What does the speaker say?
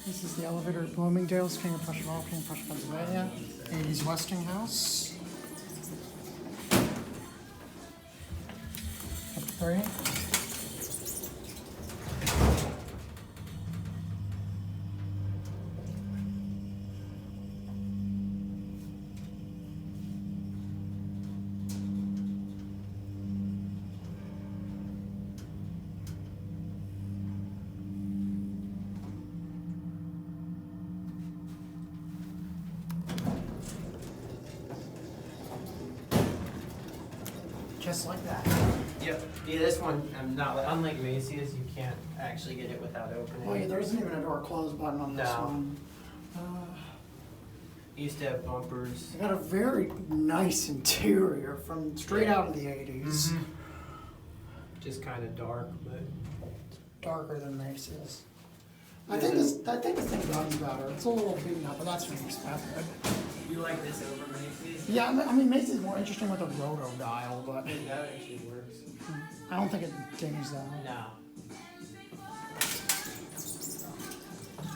This is the elevator at Bloomingdale's, King of Prussia Mall, King of Prussia, Pennsylvania. 80s Westinghouse. Number 3. Just like that. Yep. Yeah, this one, I'm not, unlike Macy's, you can't actually get it without opening. Oh yeah, there isn't even a door close button on this No. one. Used to have bumpers. They got a very nice interior from straight out of the 80s. Just kind of dark, but Darker than Macy's. I think this thing runs better. It's a little beaten up, but that's being expected. you like this over Macy's? Yeah, I mean Macy's more interesting with a roto dial, but That actually works. I don't think it dings though. No.